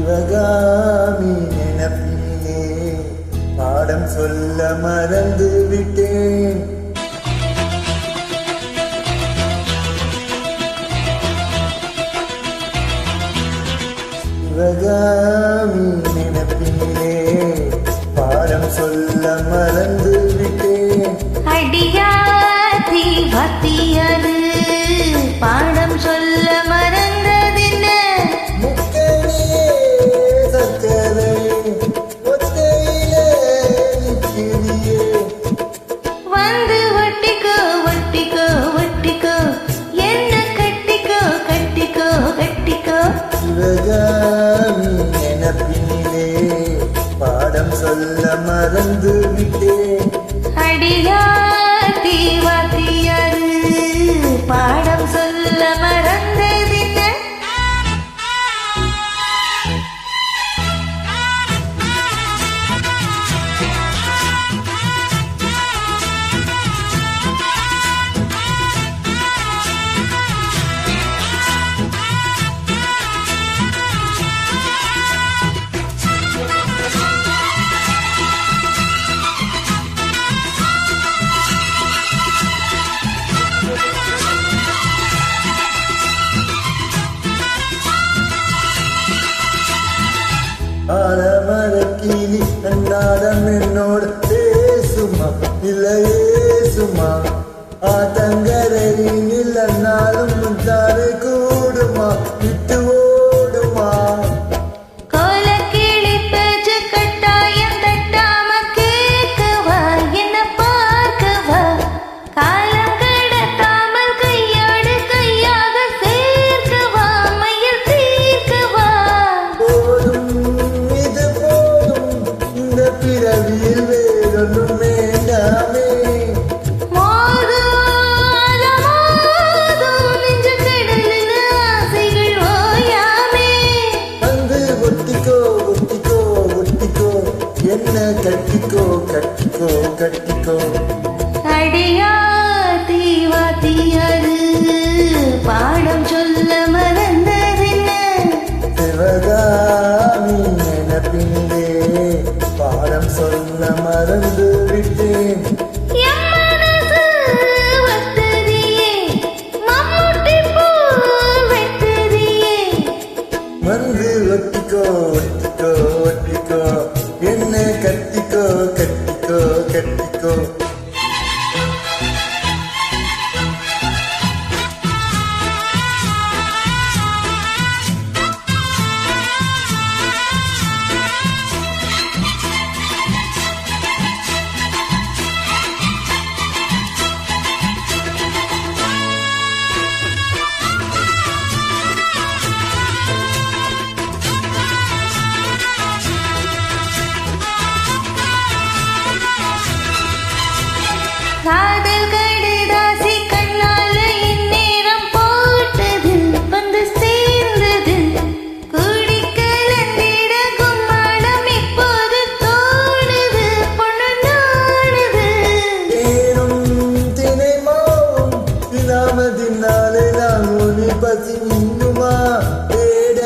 சிவகாமி நினைப்பிலே பாடம் சொல்ல மறந்து விட்டேன். சிவகாமி நினைப்பிலே பாடம் சொல்ல மறந்து விட்டேன். அடியாத்தி வாத்தியாரு பாடம் சொல்ல மறந்ததில்ல. முக்கணியே சக்கரை ஒத்தையிலே நிற்கிறியே. வந்து ஒட்டிக்கோ ஒட்டிக்கோ ஒட்டிக்கோ என்ன கட்டிக்கோ கட்டிக்கோ கட்டிக்கோ. சிவகாமி நினைப்பினிலே பாடம் சொல்ல மறந்து விட்டேன். அடியாத்தி வாத்தியாரு பாடம் சொல்ல மறந்ததில்ல. ஆலமரக்கிளி அன்னாடம் என்னோடு பேசுமா இல்லையே சும்மா. ஆத்தங்கரையில் அன்னாலும் முந்தாறு கூடுமா விட்டு ஓடுமா. கோலக்கிளி பேச்சு கட்டாயம் தட்டாம கேட்கவா என்ன பார்க்கவா. காலம் கடத்தாமல் கையோடு கையாக சேர்க்கவா மையில் தீர்க்கவா. போதும் இது போதும் இந்த பிறவியில் வேறொன்றும் வேண்டாமே. என்ன கட்டிக்கோ கட்டிக்கோ கட்டிக்கோ. அடியாத்தி வாத்தியாரு பாடம் சொல்ல மறந்ததில்ல. சிவகாமி நினைப்பினிலே பாடம் சொல்ல மறந்து விட்டேன். வந்து ஒட்டிக்கோ ஒட்டிக்கோ ஒட்டிக்கோ என்ன கட்டிக்கோ கட்டிக்கோ கட்டிக்கோ. காதல் கடுதாசி கண்ணால இந்நேரம் போட்டது வந்து சேர்ந்தது. கூடி கலந்திட கும்மாளம் இப்போது தோணுது பொண்ணு நாடுது. தேனும் தினைமாவும் தினாமதினாலே நான் உனி பசி இன்னுமா. தேட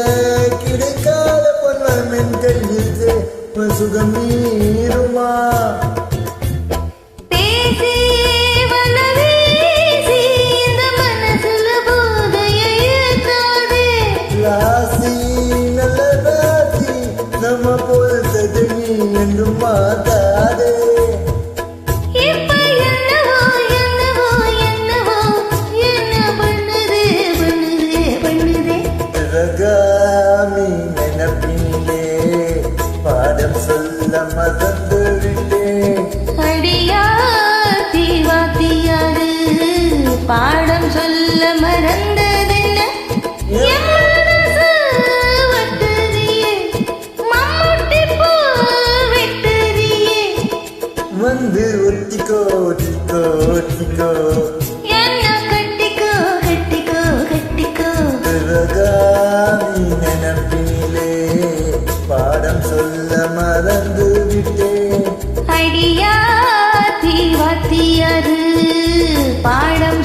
கிடைக்காத பொன்வன் கையில் சுகம் நீருமா. நம்ம போல் சஜனி என்றும் மாதாதே. இப்ப என்னவோ என்னவோ என்னவோ என்ன பண்ணுதே பண்ணுதே பண்ணுதே. சிவகாமி நினைப்பினிலே பாடம் சொல்ல மறந்து விட்டேன். அடியாத்தி வாத்தியாரு பாடம் சொல்ல மறந்ததென்ன. வந்து ஒட்டிக்கோ ஒட்டிக்கோ ஒட்டிக்கோ என்ன கட்டிக்கோ கட்டிக்கோ கட்டிக்கோ. சிவகாமி நினைப்பினிலே பாடம் சொல்ல மறந்து விட்டேன். அடியாத்தி வாத்தியாரு பாடம்